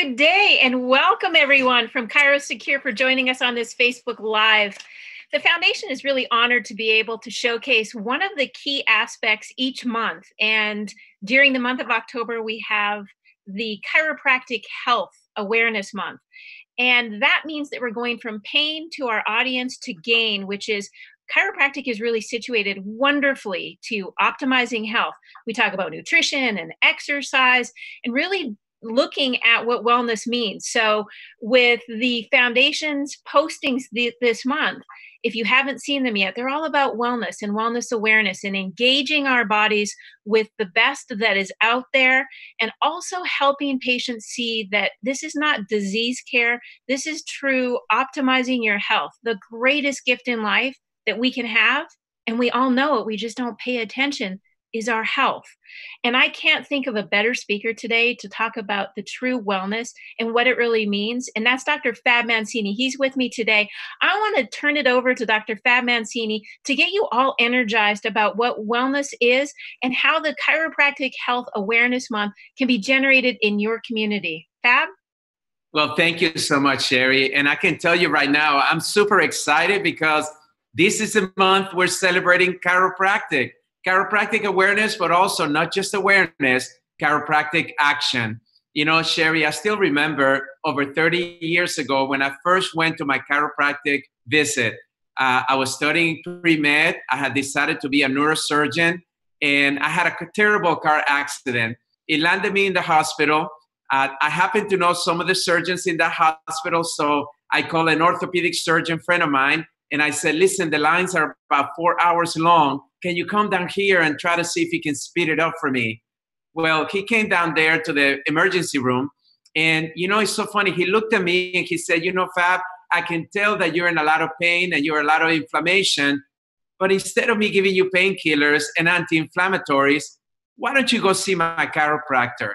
Good day and welcome everyone from ChiroSecure for joining us on this Facebook Live. The foundation is really honored to be able to showcase one of the key aspects each month. And during the month of October, we have the Chiropractic Health Awareness Month. And that means that we're going from pain to our audience to gain, which is chiropractic is really situated wonderfully to optimizing health. We talk about nutrition and exercise and really looking at what wellness means. So with the foundation's postings this month, if you haven't seen them yet, they're all about wellness and wellness awareness and engaging our bodies with the best that is out there, and also helping patients see that this is not disease care. This is true optimizing your health, the greatest gift in life that we can have. And we all know it, we just don't pay attention, is our health. And I can't think of a better speaker today to talk about the true wellness and what it really means. And that's Dr. Fab Mancini. He's with me today. I want to turn it over to Dr. Fab Mancini to get you all energized about what wellness is and how the Chiropractic Health Awareness Month can be generated in your community. Fab? Well, thank you so much, Sherry. And I can tell you right now, I'm super excited because this is a month we're celebrating chiropractic awareness, but also not just awareness, chiropractic action. You know, Sherry, I still remember over 30 years ago when I first went to my chiropractic visit. I was studying pre-med. I had decided to be a neurosurgeon, and I had a terrible car accident. It landed me in the hospital. I happened to know some of the surgeons in that hospital, so I called an orthopedic surgeon friend of mine, and I said, listen, the lines are about 4 hours long. Can you come down here and try to see if you can speed it up for me? Well, he came down there to the emergency room. And, you know, it's so funny. He looked at me and he said, you know, Fab, I can tell that you're in a lot of pain and you're a lot of inflammation. But instead of me giving you painkillers and anti-inflammatories, why don't you go see my chiropractor?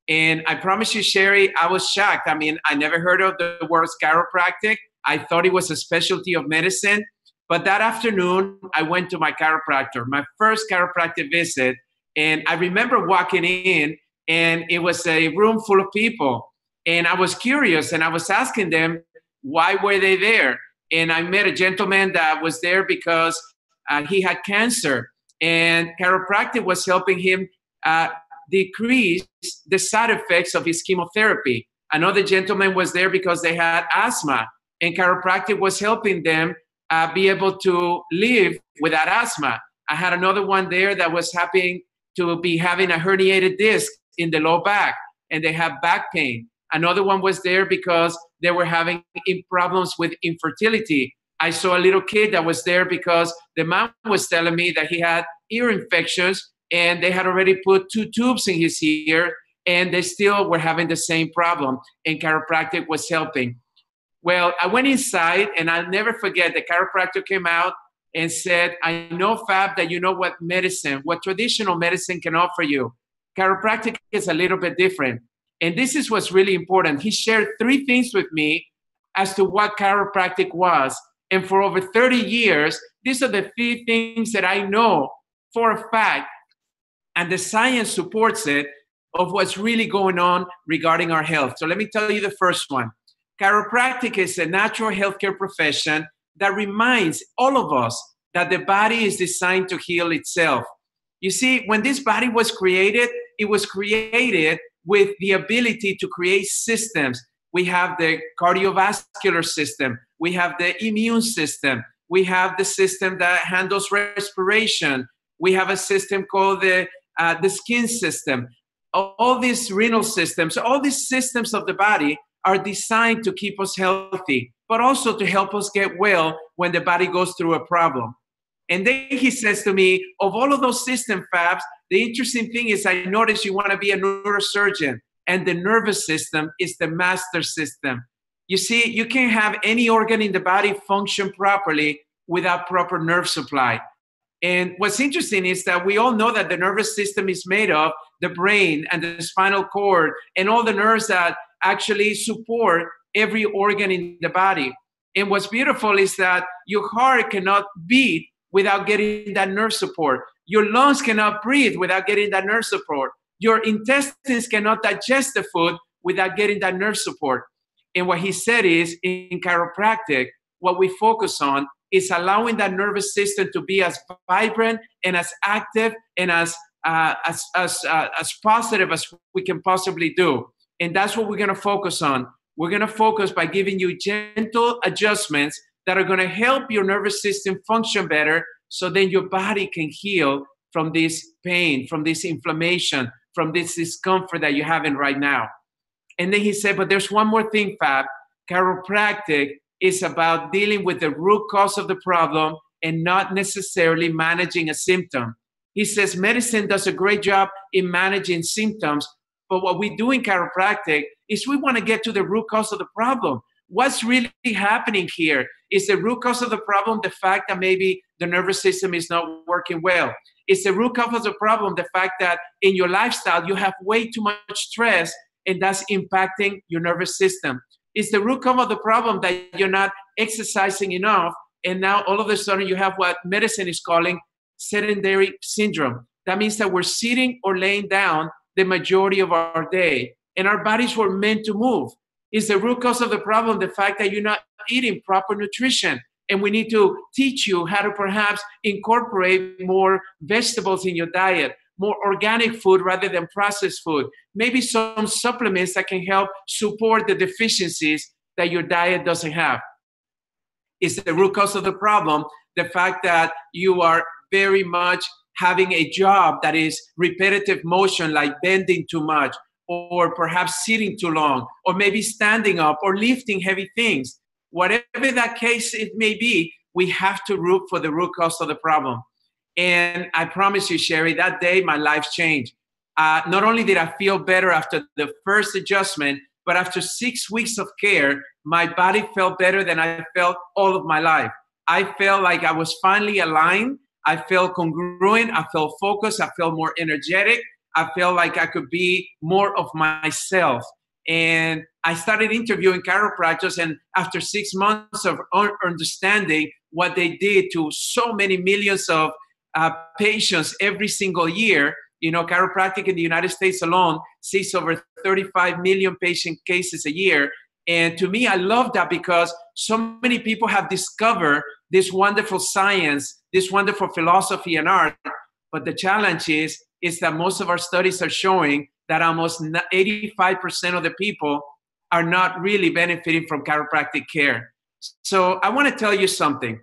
And I promise you, Sherry, I was shocked. I mean, I never heard of the word chiropractic. I thought it was a specialty of medicine. But that afternoon, I went to my chiropractor, my first chiropractic visit. And I remember walking in, and it was a room full of people. And I was curious, and I was asking them, why were they there? And I met a gentleman that was there because he had cancer. And chiropractic was helping him decrease the side effects of his chemotherapy. Another gentleman was there because they had asthma. And chiropractic was helping them be able to live without asthma. I had another one there that was happy to be having a herniated disc in the low back, and they have back pain. Another one was there because they were having problems with infertility. I saw a little kid that was there because the mom was telling me that he had ear infections, and they had already put 2 tubes in his ear, and they still were having the same problem, and chiropractic was helping. Well, I went inside, and I'll never forget, the chiropractor came out and said, I know, Fab, that you know what traditional medicine can offer you. Chiropractic is a little bit different. And this is what's really important. He shared 3 things with me as to what chiropractic was. And for over 30 years, these are the 3 things that I know for a fact, and the science supports it, of what's really going on regarding our health. So let me tell you the first one. Chiropractic is a natural healthcare profession that reminds all of us that the body is designed to heal itself. You see, when this body was created, it was created with the ability to create systems. We have the cardiovascular system. We have the immune system. We have the system that handles respiration. We have a system called the skin system. All these renal systems, all these systems of the body are designed to keep us healthy, but also to help us get well when the body goes through a problem. And then he says to me, of all of those system Fabs, the interesting thing is I noticed you want to be a neurosurgeon, and the nervous system is the master system. You see, you can't have any organ in the body function properly without proper nerve supply. And what's interesting is that we all know that the nervous system is made of the brain and the spinal cord and all the nerves that actually support every organ in the body. And what's beautiful is that your heart cannot beat without getting that nerve support. Your lungs cannot breathe without getting that nerve support. Your intestines cannot digest the food without getting that nerve support. And what he said is, in chiropractic, what we focus on is allowing that nervous system to be as vibrant and as active and as positive as we can possibly do. And that's what we're going to focus on. We're going to focus by giving you gentle adjustments that are going to help your nervous system function better, so then your body can heal from this pain, from this inflammation, from this discomfort that you're having right now. And then he said, but there's one more thing, Fab. Chiropractic is about dealing with the root cause of the problem and not necessarily managing a symptom. He says medicine does a great job in managing symptoms, but what we do in chiropractic is we want to get to the root cause of the problem. What's really happening here? Is the root cause of the problem the fact that maybe the nervous system is not working well? Is the root cause of the problem the fact that in your lifestyle you have way too much stress and that's impacting your nervous system? Is the root cause of the problem that you're not exercising enough, and now all of a sudden you have what medicine is calling sedentary syndrome? That means that we're sitting or laying down the majority of our day, and our bodies were meant to move. Is the root cause of the problem the fact that you're not eating proper nutrition? And we need to teach you how to perhaps incorporate more vegetables in your diet, more organic food rather than processed food, maybe some supplements that can help support the deficiencies that your diet doesn't have. Is the root cause of the problem the fact that you are very much having a job that is repetitive motion, like bending too much, or perhaps sitting too long, or maybe standing up or lifting heavy things? Whatever that case it may be, we have to root for the root cause of the problem. And I promise you, Sherry, that day my life changed. Not only did I feel better after the first adjustment, but after 6 weeks of care, my body felt better than I felt all of my life. I felt like I was finally aligned. I felt congruent. I felt focused. I felt more energetic. I felt like I could be more of myself. And I started interviewing chiropractors, and after 6 months of understanding what they did to so many millions of patients every single year, you know, chiropractic in the United States alone sees over 35 million patient cases a year. And to me, I love that because so many people have discovered this wonderful science, this wonderful philosophy and art. But the challenge is that most of our studies are showing that almost 85% of the people are not really benefiting from chiropractic care. So I want to tell you something.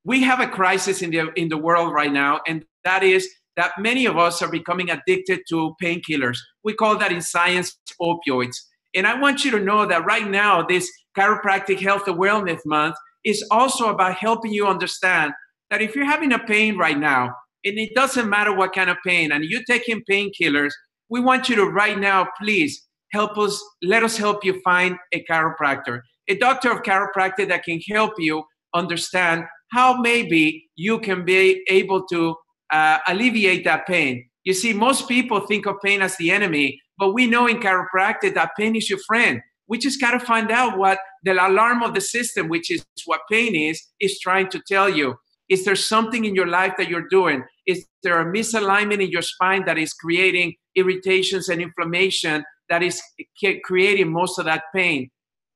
We have a crisis in the world right now, and that is that many of us are becoming addicted to painkillers. We call that in science opioids. And I want you to know that right now, this Chiropractic Health Awareness Month is also about helping you understand that if you're having a pain right now, and it doesn't matter what kind of pain, and you're taking painkillers, we want you to right now, please let us help you find a chiropractor, a doctor of chiropractic that can help you understand how maybe you can be able to alleviate that pain. You see, most people think of pain as the enemy, but we know in chiropractic that pain is your friend. We just got to find out what the alarm of the system, which is what pain is trying to tell you. Is there something in your life that you're doing? Is there a misalignment in your spine that is creating irritations and inflammation that is creating most of that pain?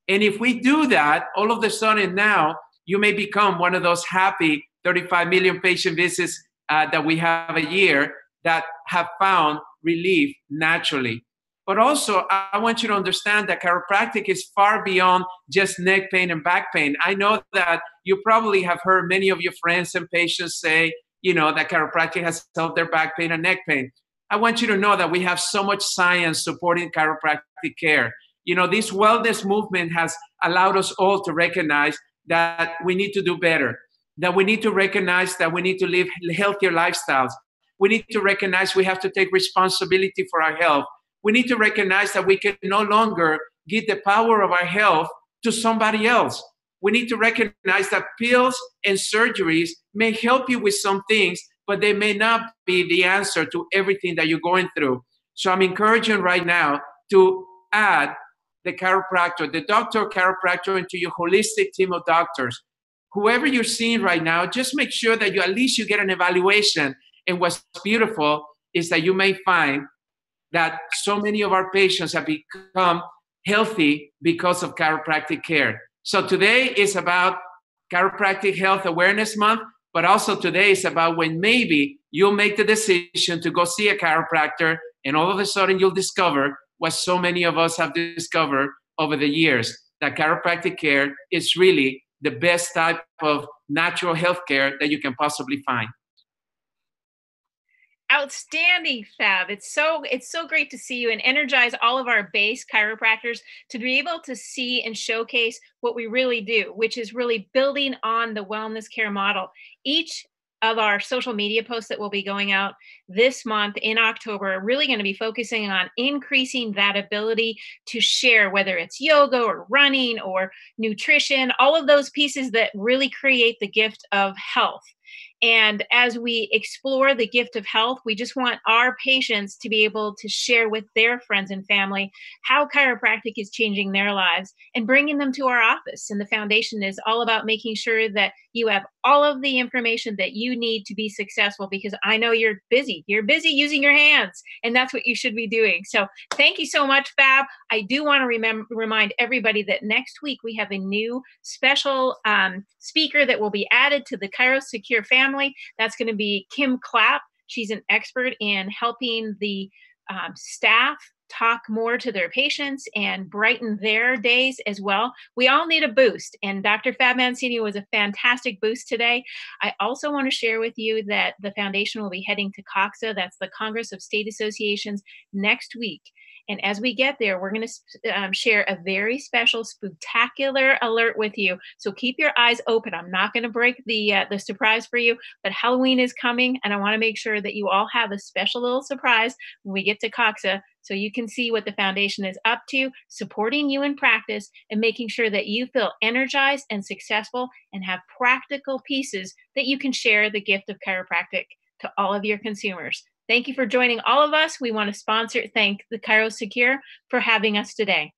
And if we do that, all of a sudden now, you may become one of those happy 35 million patient visits that we have a year that have found relief naturally. But also, I want you to understand that chiropractic is far beyond just neck pain and back pain. I know that you probably have heard many of your friends and patients say, you know, that chiropractic has helped their back pain and neck pain. I want you to know that we have so much science supporting chiropractic care. You know, this wellness movement has allowed us all to recognize that we need to do better, that we need to recognize that we need to live healthier lifestyles. We need to recognize we have to take responsibility for our health. We need to recognize that we can no longer give the power of our health to somebody else. We need to recognize that pills and surgeries may help you with some things, but they may not be the answer to everything that you're going through. So I'm encouraging right now to add the chiropractor, the doctor or chiropractor into your holistic team of doctors. Whoever you're seeing right now, just make sure that at least you get an evaluation. And what's beautiful is that you may find that so many of our patients have become healthy because of chiropractic care. So today is about Chiropractic Health Awareness Month, but also today is about when maybe you'll make the decision to go see a chiropractor, and all of a sudden you'll discover what so many of us have discovered over the years, that chiropractic care is really the best type of natural health care that you can possibly find. Outstanding, Fab. It's so great to see you and energize all of our base chiropractors to be able to see and showcase what we really do, which is really building on the wellness care model. Each of our social media posts that will be going out this month in October are really going to be focusing on increasing that ability to share, whether it's yoga or running or nutrition, all of those pieces that really create the gift of health. And as we explore the gift of health, we just want our patients to be able to share with their friends and family how chiropractic is changing their lives and bringing them to our office. And the foundation is all about making sure that you have all of the information that you need to be successful, because I know you're busy. You're busy using your hands, and that's what you should be doing. So thank you so much, Fab. I do want to remind everybody that next week we have a new special speaker that will be added to the ChiroSecure family. That's going to be Kim Clapp. She's an expert in helping the staff talk more to their patients and brighten their days as well. We all need a boost, and Dr. Fab Mancini was a fantastic boost today. I also want to share with you that the foundation will be heading to COXA, that's the Congress of State Associations, next week. And as we get there, we're going to share a very special, spectacular alert with you. So keep your eyes open. I'm not going to break the surprise for you, but Halloween is coming, and I want to make sure that you all have a special little surprise when we get to COXA, so you can see what the foundation is up to, supporting you in practice and making sure that you feel energized and successful and have practical pieces that you can share the gift of chiropractic to all of your consumers. Thank you for joining all of us. We want to thank the ChiroSecure for having us today.